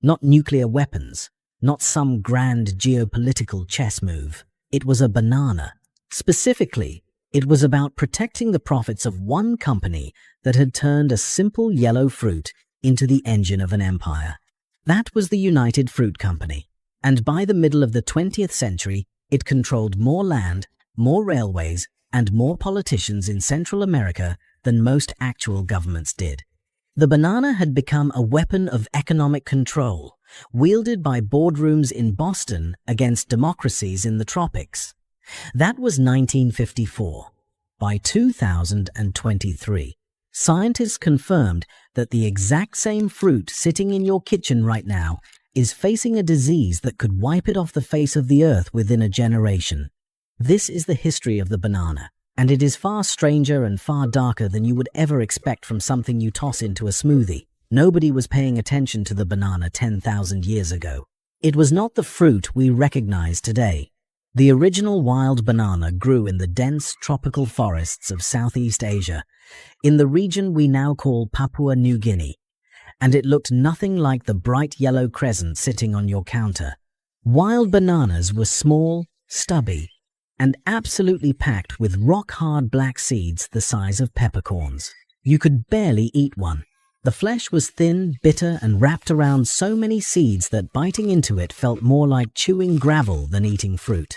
Not nuclear weapons, not some grand geopolitical chess move. It was a banana. Specifically, it was about protecting the profits of one company that had turned a simple yellow fruit into the engine of an empire. That was the United Fruit Company. And by the middle of the 20th century, it controlled more land, more railways, and more politicians in Central America than most actual governments did. The banana had become a weapon of economic control, wielded by boardrooms in Boston against democracies in the tropics. That was 1954. By 2023, scientists confirmed that the exact same fruit sitting in your kitchen right now is facing a disease that could wipe it off the face of the earth within a generation. This is the history of the banana, and it is far stranger and far darker than you would ever expect from something you toss into a smoothie. Nobody was paying attention to the banana 10,000 years ago. It was not the fruit we recognize today. The original wild banana grew in the dense tropical forests of Southeast Asia, in the region we now call Papua New Guinea, and it looked nothing like the bright yellow crescent sitting on your counter. Wild bananas were small, stubby, and absolutely packed with rock-hard black seeds the size of peppercorns. You could barely eat one. The flesh was thin, bitter, and wrapped around so many seeds that biting into it felt more like chewing gravel than eating fruit.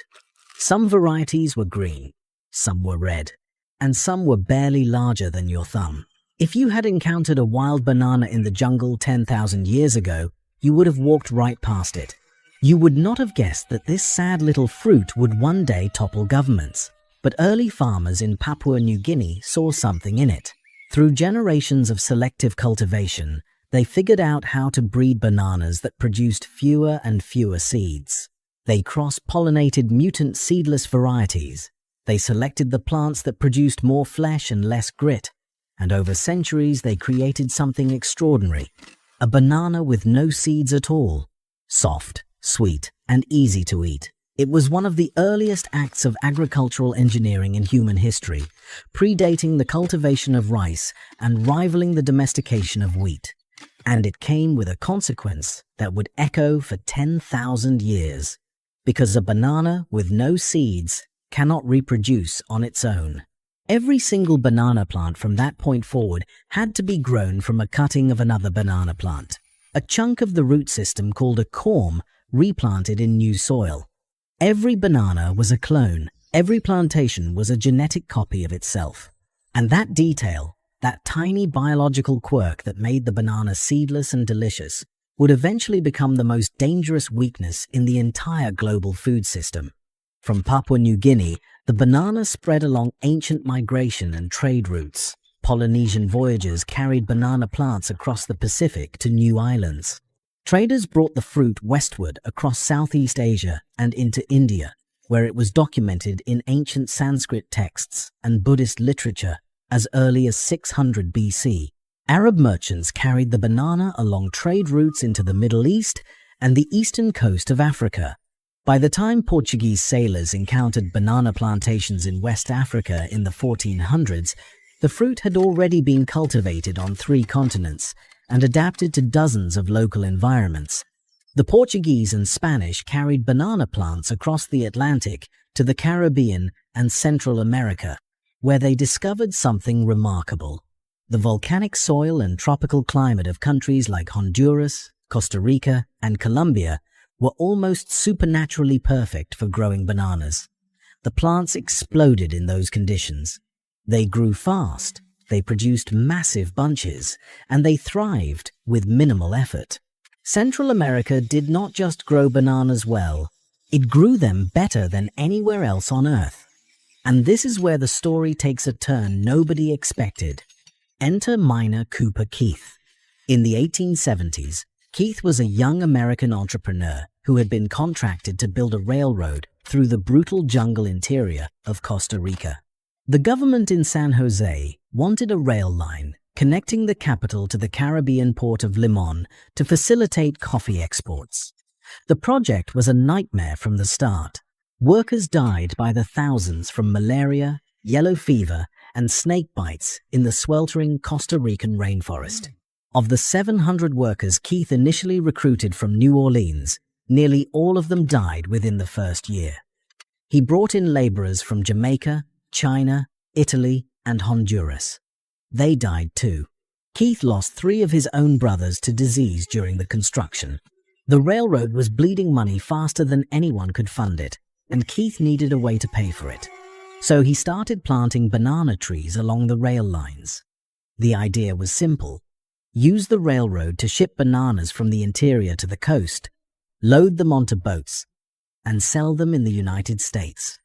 Some varieties were green, some were red, and some were barely larger than your thumb. If you had encountered a wild banana in the jungle 10,000 years ago, you would have walked right past it. You would not have guessed that this sad little fruit would one day topple governments. But early farmers in Papua New Guinea saw something in it. Through generations of selective cultivation, they figured out how to breed bananas that produced fewer and fewer seeds. They cross-pollinated mutant seedless varieties. They selected the plants that produced more flesh and less grit. And over centuries, they created something extraordinary. A banana with no seeds at all. Soft, sweet, and easy to eat. It was one of the earliest acts of agricultural engineering in human history, predating the cultivation of rice and rivaling the domestication of wheat. And it came with a consequence that would echo for 10,000 years. Because a banana with no seeds cannot reproduce on its own. Every single banana plant from that point forward had to be grown from a cutting of another banana plant. A chunk of the root system called a corm replanted in new soil. Every banana was a clone. Every plantation was a genetic copy of itself. And that detail, that tiny biological quirk that made the banana seedless and delicious, would eventually become the most dangerous weakness in the entire global food system. From Papua New Guinea, the banana spread along ancient migration and trade routes. Polynesian voyagers carried banana plants across the Pacific to new islands. Traders brought the fruit westward across Southeast Asia and into India, where it was documented in ancient Sanskrit texts and Buddhist literature as early as 600 BC. Arab merchants carried the banana along trade routes into the Middle East and the eastern coast of Africa. By the time Portuguese sailors encountered banana plantations in West Africa in the 1400s, the fruit had already been cultivated on 3 continents and adapted to dozens of local environments. The Portuguese and Spanish carried banana plants across the Atlantic to the Caribbean and Central America, where they discovered something remarkable. The volcanic soil and tropical climate of countries like Honduras, Costa Rica, and Colombia were almost supernaturally perfect for growing bananas. The plants exploded in those conditions. They grew fast, they produced massive bunches, and they thrived with minimal effort. Central America did not just grow bananas well, it grew them better than anywhere else on Earth. And this is where the story takes a turn nobody expected. Enter miner Cooper Keith. In the 1870s, Keith was a young American entrepreneur who had been contracted to build a railroad through the brutal jungle interior of Costa Rica. The government in San Jose wanted a rail line connecting the capital to the Caribbean port of Limon to facilitate coffee exports. The project was a nightmare from the start. Workers died by the thousands from malaria, yellow fever, and snake bites in the sweltering Costa Rican rainforest. Of the 700 workers Keith initially recruited from New Orleans, nearly all of them died within the first year. He brought in laborers from Jamaica, China, Italy, and Honduras. They died too. Keith lost 3 of his own brothers to disease during the construction. The railroad was bleeding money faster than anyone could fund it, and Keith needed a way to pay for it. So he started planting banana trees along the rail lines. The idea was simple. Use the railroad to ship bananas from the interior to the coast, load them onto boats, and sell them in the United States.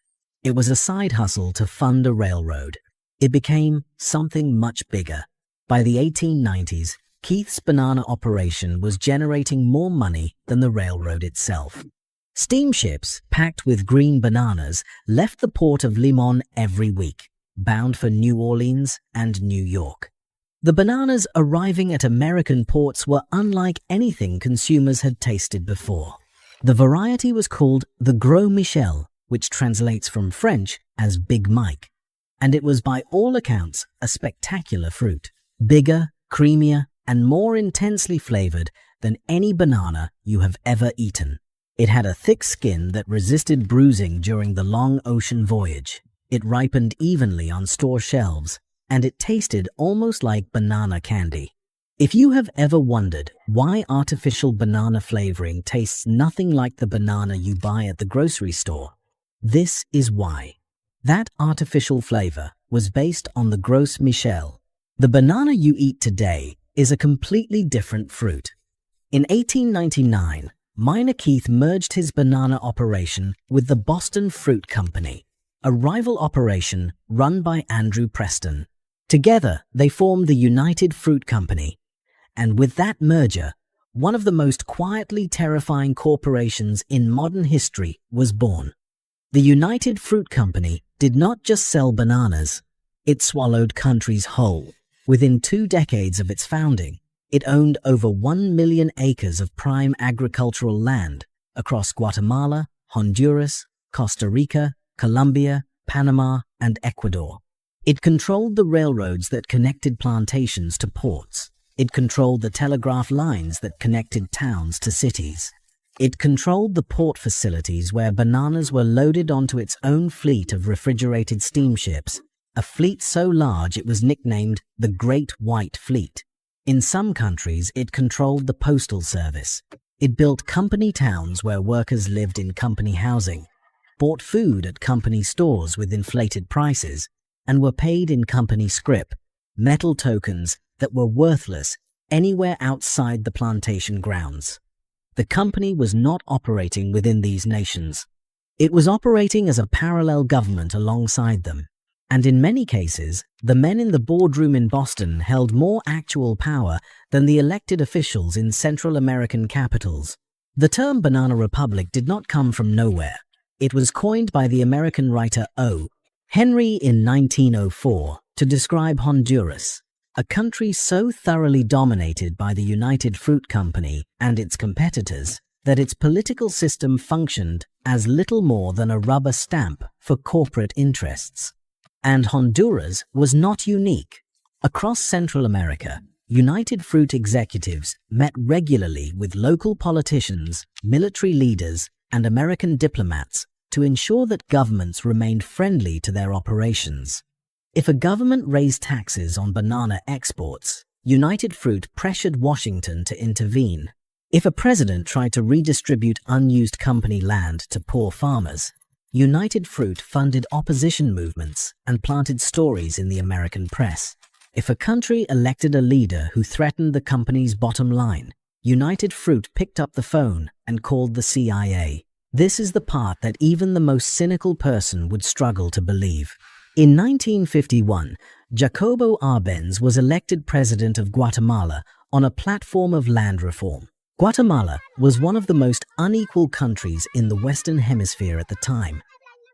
It was a side hustle to fund a railroad. It became something much bigger. By the 1890s, Keith's banana operation was generating more money than the railroad itself. Steamships packed with green bananas left the port of Limon every week, bound for New Orleans and New York. The bananas arriving at American ports were unlike anything consumers had tasted before. The variety was called the Gros Michel, which translates from French as Big Mike, and it was by all accounts a spectacular fruit, bigger, creamier, and more intensely flavored than any banana you have ever eaten. It had a thick skin that resisted bruising during the long ocean voyage. It ripened evenly on store shelves, and it tasted almost like banana candy. If you have ever wondered why artificial banana flavoring tastes nothing like the banana you buy at the grocery store, this is why. That artificial flavor was based on the Gros Michel. The banana you eat today is a completely different fruit. In 1899, Minor Keith merged his banana operation with the Boston Fruit Company, a rival operation run by Andrew Preston. Together, they formed the United Fruit Company, and with that merger, one of the most quietly terrifying corporations in modern history was born. The United Fruit Company did not just sell bananas, it swallowed countries whole. Within 2 decades of its founding, it owned over 1 million acres of prime agricultural land across Guatemala, Honduras, Costa Rica, Colombia, Panama, and Ecuador. It controlled the railroads that connected plantations to ports. It controlled the telegraph lines that connected towns to cities. It controlled the port facilities where bananas were loaded onto its own fleet of refrigerated steamships, a fleet so large it was nicknamed the Great White Fleet. In some countries, it controlled the postal service. It built company towns where workers lived in company housing, bought food at company stores with inflated prices, and were paid in company scrip, metal tokens that were worthless anywhere outside the plantation grounds. The company was not operating within these nations. It was operating as a parallel government alongside them. And in many cases, the men in the boardroom in Boston held more actual power than the elected officials in Central American capitals. The term Banana Republic did not come from nowhere. It was coined by the American writer O. Henry in 1904 to describe Honduras, a country so thoroughly dominated by the United Fruit Company and its competitors that its political system functioned as little more than a rubber stamp for corporate interests. And Honduras was not unique. Across Central America, United Fruit executives met regularly with local politicians, military leaders, and American diplomats to ensure that governments remained friendly to their operations. If a government raised taxes on banana exports, United Fruit pressured Washington to intervene. If a president tried to redistribute unused company land to poor farmers, United Fruit funded opposition movements and planted stories in the American press. If a country elected a leader who threatened the company's bottom line, United Fruit picked up the phone and called the CIA. This is the part that even the most cynical person would struggle to believe. In 1951, Jacobo Arbenz was elected president of Guatemala on a platform of land reform. Guatemala was one of the most unequal countries in the Western Hemisphere at the time,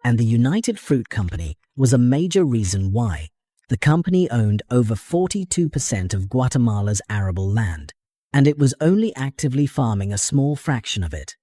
and the United Fruit Company was a major reason why. The company owned over 42% of Guatemala's arable land, and it was only actively farming a small fraction of it.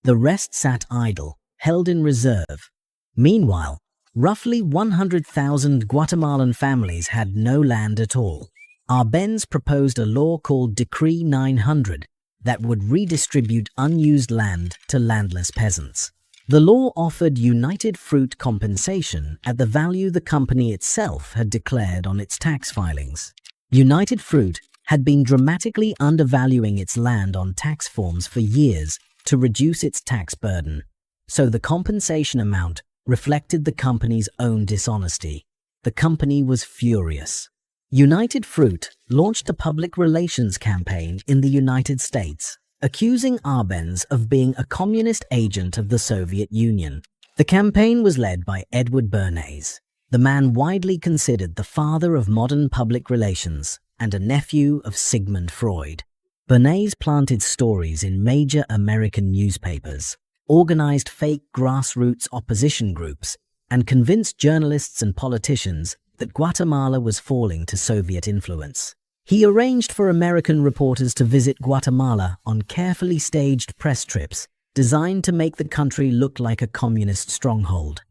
The rest sat idle, held in reserve. Meanwhile, roughly 100,000 Guatemalan families had no land at all. Arbenz proposed a law called Decree 900 that would redistribute unused land to landless peasants. The law offered United Fruit compensation at the value the company itself had declared on its tax filings. United Fruit had been dramatically undervaluing its land on tax forms for years to reduce its tax burden, so the compensation amount reflected the company's own dishonesty. The company was furious. United Fruit launched a public relations campaign in the United States, accusing Arbenz of being a communist agent of the Soviet Union. The campaign was led by Edward Bernays, the man widely considered the father of modern public relations and a nephew of Sigmund Freud. Bernays planted stories in major American newspapers, organized fake grassroots opposition groups, and convinced journalists and politicians that Guatemala was falling to Soviet influence. He arranged for American reporters to visit Guatemala on carefully staged press trips designed to make the country look like a communist stronghold.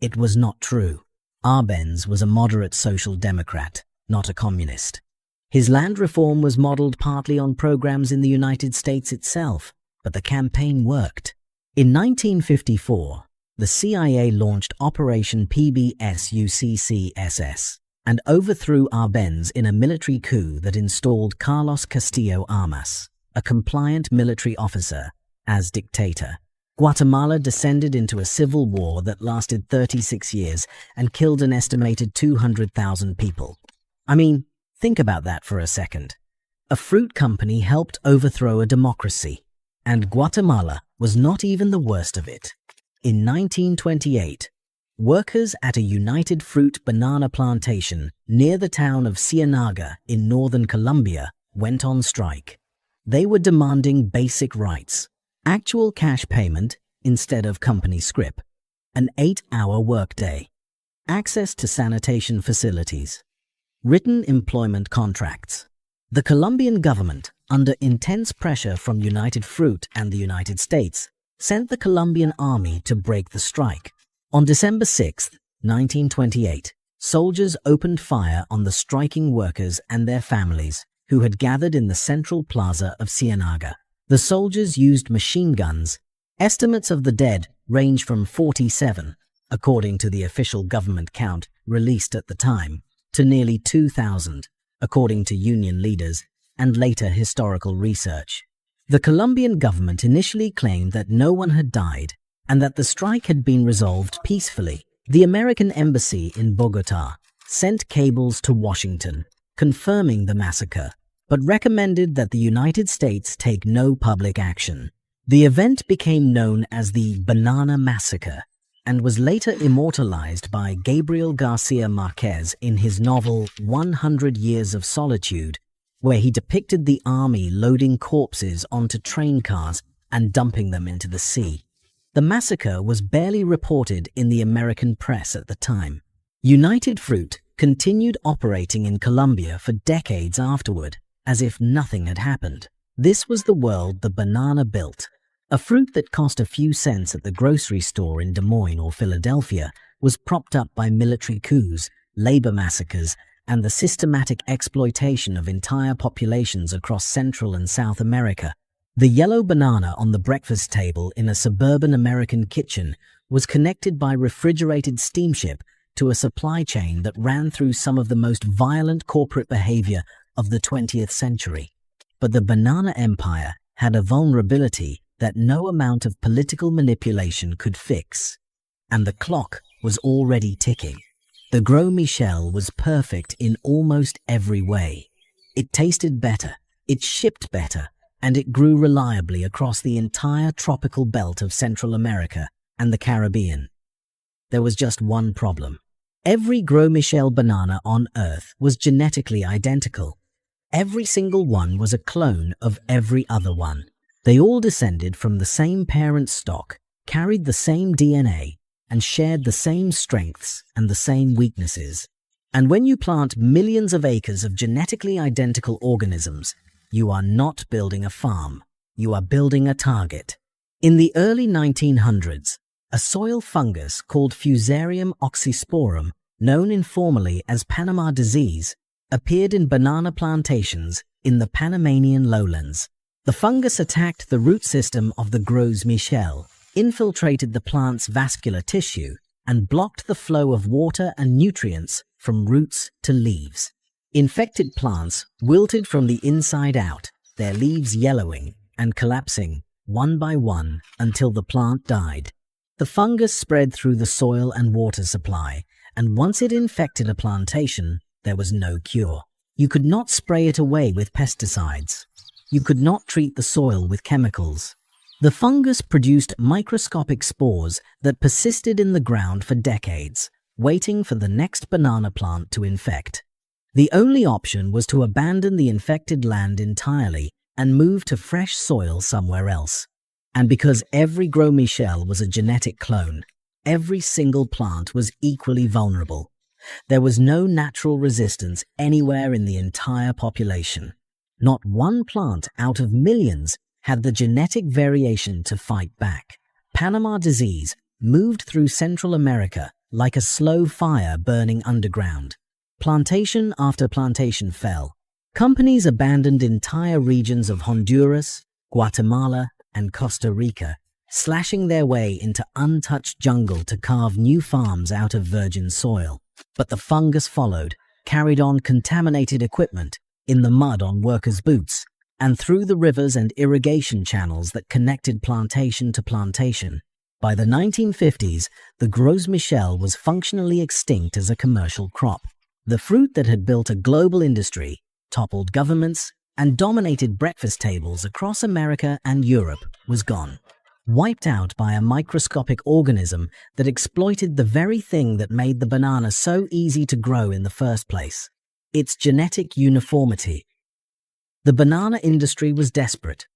It was not true. Arbenz was a moderate social democrat, not a communist. His land reform was modeled partly on programs in the United States itself, but the campaign worked. In 1954, the CIA launched Operation PBSUCCSS and overthrew Arbenz in a military coup that installed Carlos Castillo Armas, a compliant military officer, as dictator. Guatemala descended into a civil war that lasted 36 years and killed an estimated 200,000 people. I mean, think about that for a second. A fruit company helped overthrow a democracy, and Guatemala was not even the worst of it. In 1928, workers at a United Fruit banana plantation near the town of Ciénaga in northern Colombia went on strike. They were demanding basic rights, actual cash payment instead of company scrip, an 8-hour workday, access to sanitation facilities, written employment contracts. The Colombian government, under intense pressure from United Fruit and the United States, sent the Colombian army to break the strike. On December 6, 1928, soldiers opened fire on the striking workers and their families who had gathered in the central plaza of Ciénaga. The soldiers used machine guns. Estimates of the dead range from 47, according to the official government count released at the time, to nearly 2,000, according to union leaders and later historical research. The Colombian government initially claimed that no one had died and that the strike had been resolved peacefully. The American embassy in Bogotá sent cables to Washington confirming the massacre, but recommended that the United States take no public action. The event became known as the Banana Massacre and was later immortalized by Gabriel Garcia Marquez in his novel 100 Years of Solitude, where he depicted the army loading corpses onto train cars and dumping them into the sea. The massacre was barely reported in the American press at the time. United Fruit continued operating in Colombia for decades afterward, as if nothing had happened. This was the world the banana built. A fruit that cost a few cents at the grocery store in Des Moines or Philadelphia was propped up by military coups, labor massacres, and the systematic exploitation of entire populations across Central and South America. The yellow banana on the breakfast table in a suburban American kitchen was connected by refrigerated steamship to a supply chain that ran through some of the most violent corporate behavior of the 20th century. But the banana empire had a vulnerability that no amount of political manipulation could fix. And the clock was already ticking. The Gros Michel was perfect in almost every way. It tasted better, it shipped better, and it grew reliably across the entire tropical belt of Central America and the Caribbean. There was just one problem. Every Gros Michel banana on Earth was genetically identical. Every single one was a clone of every other one. They all descended from the same parent stock, carried the same DNA, and shared the same strengths and the same weaknesses. And when you plant millions of acres of genetically identical organisms, you are not building a farm, you are building a target. In the early 1900s, a soil fungus called Fusarium oxysporum, known informally as Panama disease, appeared in banana plantations in the Panamanian lowlands. The fungus attacked the root system of the Gros Michel, infiltrated the plant's vascular tissue, and blocked the flow of water and nutrients from roots to leaves. Infected plants wilted from the inside out, their leaves yellowing and collapsing one by one until the plant died. The fungus spread through the soil and water supply, and once it infected a plantation, there was no cure. You could not spray it away with pesticides. You could not treat the soil with chemicals. The fungus produced microscopic spores that persisted in the ground for decades, waiting for the next banana plant to infect. The only option was to abandon the infected land entirely and move to fresh soil somewhere else. And because every Gros Michel was a genetic clone, every single plant was equally vulnerable. There was no natural resistance anywhere in the entire population. Not one plant out of millions had the genetic variation to fight back. Panama disease moved through Central America like a slow fire burning underground. Plantation after plantation fell. Companies abandoned entire regions of Honduras, Guatemala, and Costa Rica, slashing their way into untouched jungle to carve new farms out of virgin soil. But the fungus followed, carried on contaminated equipment, in the mud on workers' boots, and through the rivers and irrigation channels that connected plantation to plantation. By the 1950s, the Gros Michel was functionally extinct as a commercial crop. The fruit that had built a global industry, toppled governments, and dominated breakfast tables across America and Europe was gone, wiped out by a microscopic organism that exploited the very thing that made the banana so easy to grow in the first place: its genetic uniformity. The banana industry was desperate.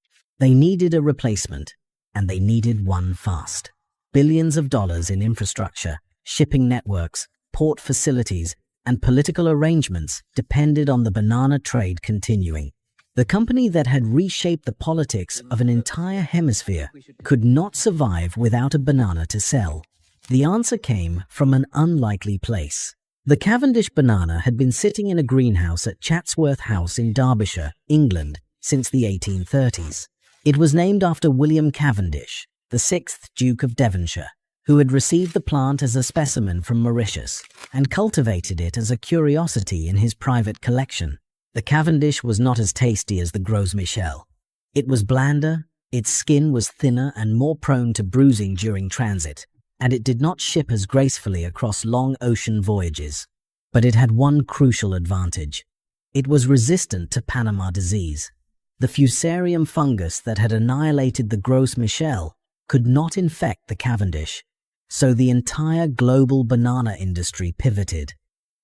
They needed a replacement, and they needed one fast. Billions of dollars in infrastructure, shipping networks, port facilities, and political arrangements depended on the banana trade continuing. The company that had reshaped the politics of an entire hemisphere could not survive without a banana to sell. The answer came from an unlikely place. The Cavendish banana had been sitting in a greenhouse at Chatsworth House in Derbyshire, England, since the 1830s. It was named after William Cavendish, the 6th Duke of Devonshire, who had received the plant as a specimen from Mauritius and cultivated it as a curiosity in his private collection. The Cavendish was not as tasty as the Gros Michel. It was blander, its skin was thinner and more prone to bruising during transit, and it did not ship as gracefully across long ocean voyages. But it had one crucial advantage. It was resistant to Panama disease. The Fusarium fungus that had annihilated the Gros Michel could not infect the Cavendish, so the entire global banana industry pivoted.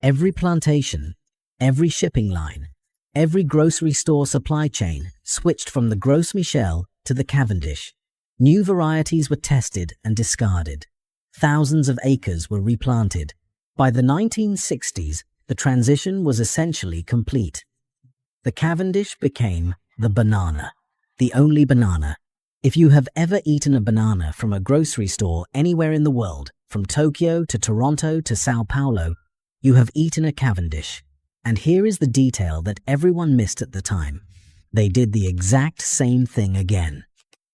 Every plantation, every shipping line, every grocery store supply chain switched from the Gros Michel to the Cavendish. New varieties were tested and discarded. Thousands of acres were replanted. By the 1960s, the transition was essentially complete. The Cavendish became the banana, the only banana. If you have ever eaten a banana from a grocery store anywhere in the world, from Tokyo to Toronto to Sao Paulo, you have eaten a Cavendish. And here is the detail that everyone missed at the time. They did the exact same thing again.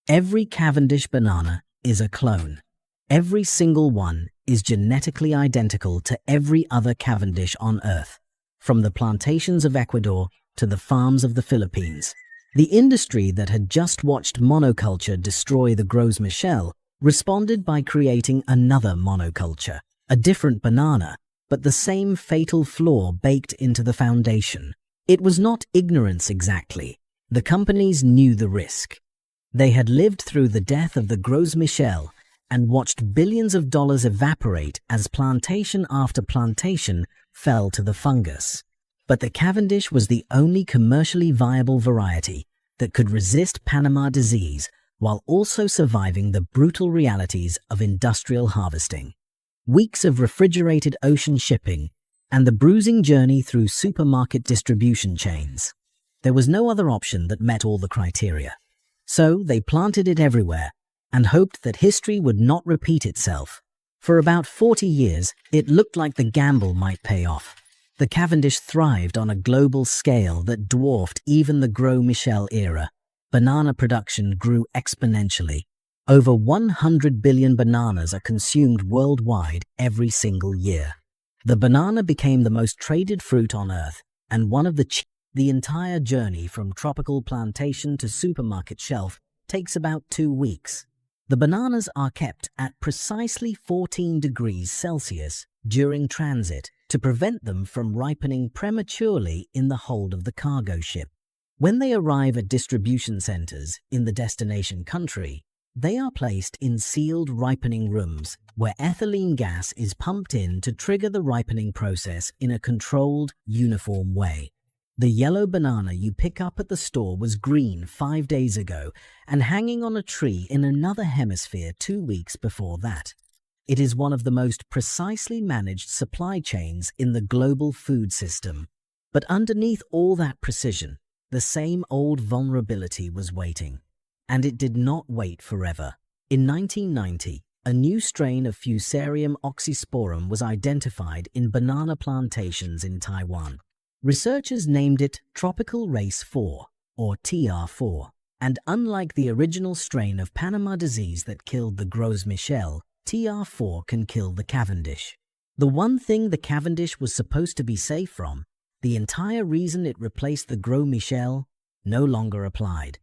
Every Cavendish banana is a clone. Every single one is genetically identical to every other Cavendish on Earth, from the plantations of Ecuador to the farms of the Philippines. The industry that had just watched monoculture destroy the Gros Michel responded by creating another monoculture, a different banana, but the same fatal flaw baked into the foundation. It was not ignorance exactly. The companies knew the risk. They had lived through the death of the Gros Michel and watched billions of dollars evaporate as plantation after plantation fell to the fungus. But the Cavendish was the only commercially viable variety that could resist Panama disease while also surviving the brutal realities of industrial harvesting. Weeks of refrigerated ocean shipping and the bruising journey through supermarket distribution chains. There was no other option that met all the criteria. So they planted it everywhere and hoped that history would not repeat itself. For about 40 years, it looked like the gamble might pay off. The Cavendish thrived on a global scale that dwarfed even the Gros Michel era. Banana production grew exponentially. Over 100 billion bananas are consumed worldwide every single year. The banana became the most traded fruit on Earth and one of the entire journey from tropical plantation to supermarket shelf takes about 2 weeks. The bananas are kept at precisely 14 degrees Celsius during transit to prevent them from ripening prematurely in the hold of the cargo ship. When they arrive at distribution centers in the destination country, they are placed in sealed ripening rooms where ethylene gas is pumped in to trigger the ripening process in a controlled, uniform way. The yellow banana you pick up at the store was green 5 days ago and hanging on a tree in another hemisphere 2 weeks before that. It is one of the most precisely managed supply chains in the global food system. But underneath all that precision, the same old vulnerability was waiting. And it did not wait forever. In 1990, a new strain of Fusarium oxysporum was identified in banana plantations in Taiwan. Researchers named it Tropical Race 4, or TR4, and unlike the original strain of Panama disease that killed the Gros Michel, TR4 can kill the Cavendish. The one thing the Cavendish was supposed to be safe from, the entire reason it replaced the Gros Michel, no longer applied.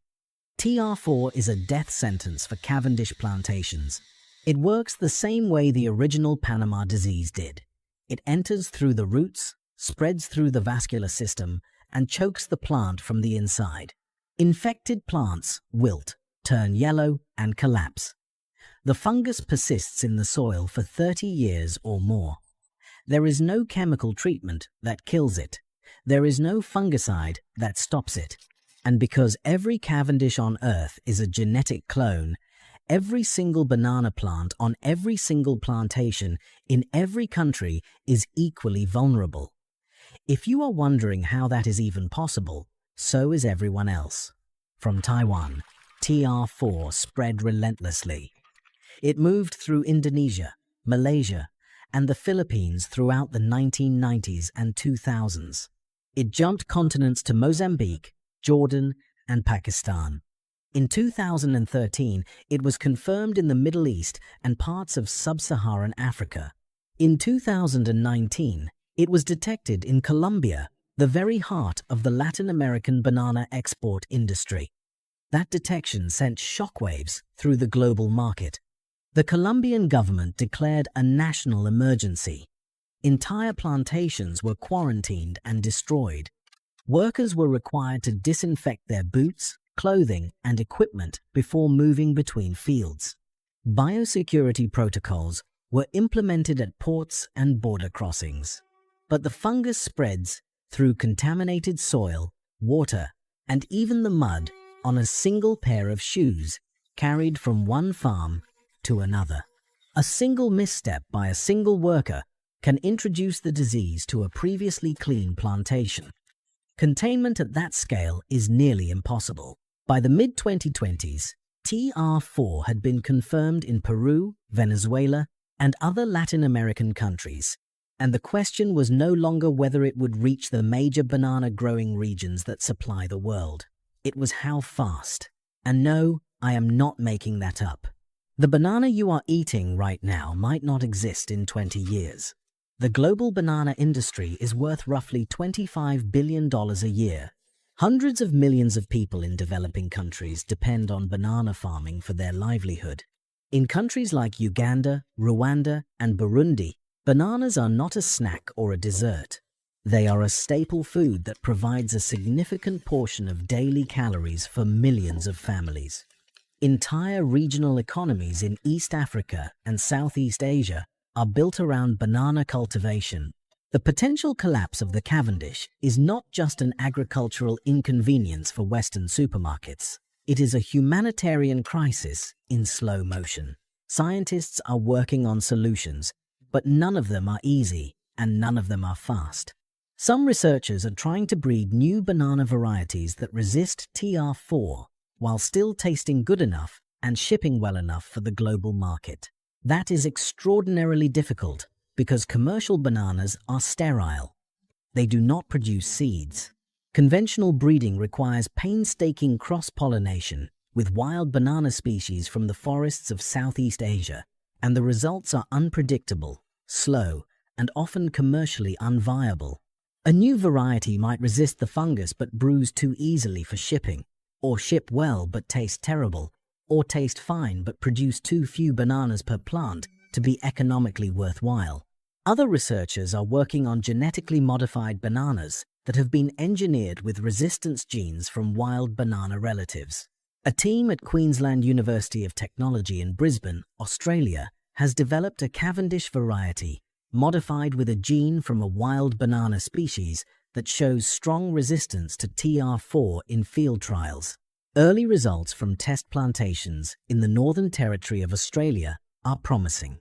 TR4 is a death sentence for Cavendish plantations. It works the same way the original Panama disease did. It enters through the roots, spreads through the vascular system, and chokes the plant from the inside. Infected plants wilt, turn yellow, and collapse. The fungus persists in the soil for 30 years or more. There is no chemical treatment that kills it. There is no fungicide that stops it. And because every Cavendish on Earth is a genetic clone, every single banana plant on every single plantation in every country is equally vulnerable. If you are wondering how that is even possible, so is everyone else. From Taiwan, TR4 spread relentlessly. It moved through Indonesia, Malaysia, and the Philippines throughout the 1990s and 2000s. It jumped continents to Mozambique, Jordan, and Pakistan. In 2013, it was confirmed in the Middle East and parts of sub-Saharan Africa. In 2019, it was detected in Colombia, the very heart of the Latin American banana export industry. That detection sent shockwaves through the global market. The Colombian government declared a national emergency. Entire plantations were quarantined and destroyed. Workers were required to disinfect their boots, clothing, and equipment before moving between fields. Biosecurity protocols were implemented at ports and border crossings. But the fungus spreads through contaminated soil, water, and even the mud on a single pair of shoes carried from one farm to another. A single misstep by a single worker can introduce the disease to a previously clean plantation. Containment at that scale is nearly impossible. By the mid-2020s, TR4 had been confirmed in Peru, Venezuela, and other Latin American countries, and the question was no longer whether it would reach the major banana-growing regions that supply the world. It was how fast. And no, I am not making that up. The banana you are eating right now might not exist in 20 years. The global banana industry is worth roughly $25 billion a year. Hundreds of millions of people in developing countries depend on banana farming for their livelihood. In countries like Uganda, Rwanda, and Burundi, bananas are not a snack or a dessert. They are a staple food that provides a significant portion of daily calories for millions of families. Entire regional economies in East Africa and Southeast Asia are built around banana cultivation. The potential collapse of the Cavendish is not just an agricultural inconvenience for Western supermarkets. It is a humanitarian crisis in slow motion. Scientists are working on solutions, but none of them are easy and none of them are fast. Some researchers are trying to breed new banana varieties that resist TR4 while still tasting good enough and shipping well enough for the global market. That is extraordinarily difficult because commercial bananas are sterile. They do not produce seeds. Conventional breeding requires painstaking cross-pollination with wild banana species from the forests of Southeast Asia, and the results are unpredictable, slow, and often commercially unviable. A new variety might resist the fungus but bruise too easily for shipping, or ship well but taste terrible, or taste fine but produce too few bananas per plant to be economically worthwhile. Other researchers are working on genetically modified bananas that have been engineered with resistance genes from wild banana relatives. A team at Queensland University of Technology in Brisbane, Australia, has developed a Cavendish variety modified with a gene from a wild banana species that shows strong resistance to TR4 in field trials. Early results from test plantations in the Northern Territory of Australia are promising.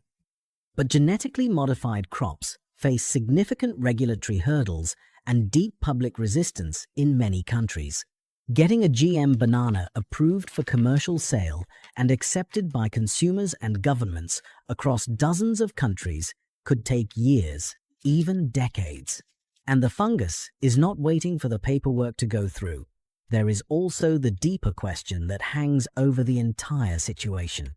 But genetically modified crops face significant regulatory hurdles and deep public resistance in many countries. Getting a GM banana approved for commercial sale and accepted by consumers and governments across dozens of countries could take years, even decades. And the fungus is not waiting for the paperwork to go through. There is also the deeper question that hangs over the entire situation.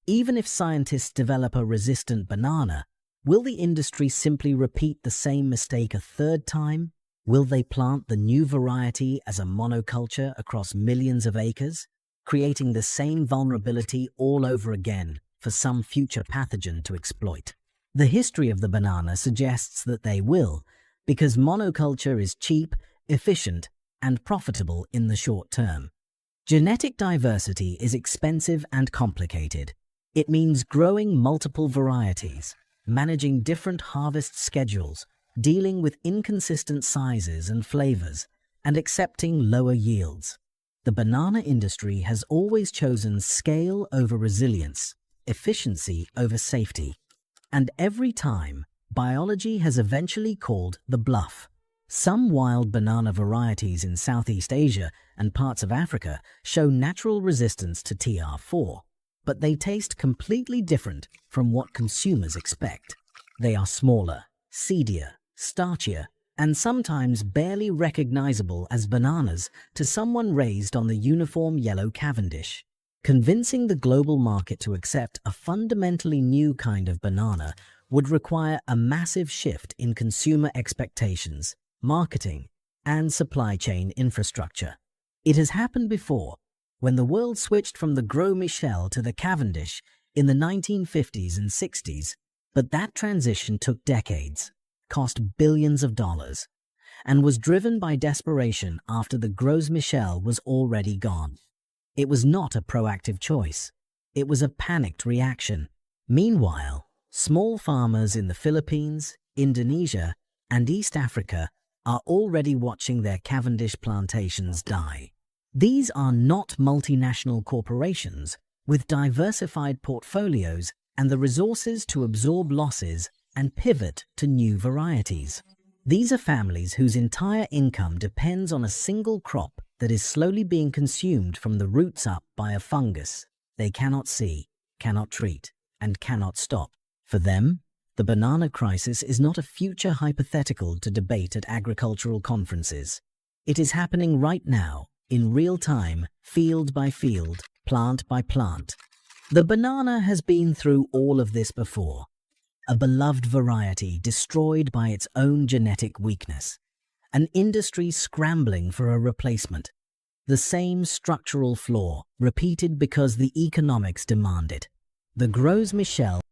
Even if scientists develop a resistant banana, will the industry simply repeat the same mistake a third time? Will they plant the new variety as a monoculture across millions of acres, creating the same vulnerability all over again for some future pathogen to exploit? The history of the banana suggests that they will, because monoculture is cheap, efficient, and profitable in the short term. Genetic diversity is expensive and complicated. It means growing multiple varieties, managing different harvest schedules, dealing with inconsistent sizes and flavors, and accepting lower yields. The banana industry has always chosen scale over resilience, efficiency over safety. And every time, biology has eventually called the bluff. Some wild banana varieties in Southeast Asia and parts of Africa show natural resistance to TR4, but they taste completely different from what consumers expect. They are smaller, seedier, starchier, and sometimes barely recognizable as bananas to someone raised on the uniform yellow Cavendish. Convincing the global market to accept a fundamentally new kind of banana would require a massive shift in consumer expectations, marketing, and supply chain infrastructure. It has happened before, when the world switched from the Gros Michel to the Cavendish in the 1950s and 60s, but that transition took decades, cost billions of dollars, and was driven by desperation after the Gros Michel was already gone. It was not a proactive choice. It was a panicked reaction. Meanwhile, small farmers in the Philippines, Indonesia, and East Africa are already watching their Cavendish plantations die. These are not multinational corporations with diversified portfolios and the resources to absorb losses and pivot to new varieties. These are families whose entire income depends on a single crop that is slowly being consumed from the roots up by a fungus they cannot see, cannot treat, and cannot stop. For them, the banana crisis is not a future hypothetical to debate at agricultural conferences. It is happening right now, in real time, field by field, plant by plant. The banana has been through all of this before. A beloved variety destroyed by its own genetic weakness. An industry scrambling for a replacement. The same structural flaw, repeated because the economics demand it. The Gros Michel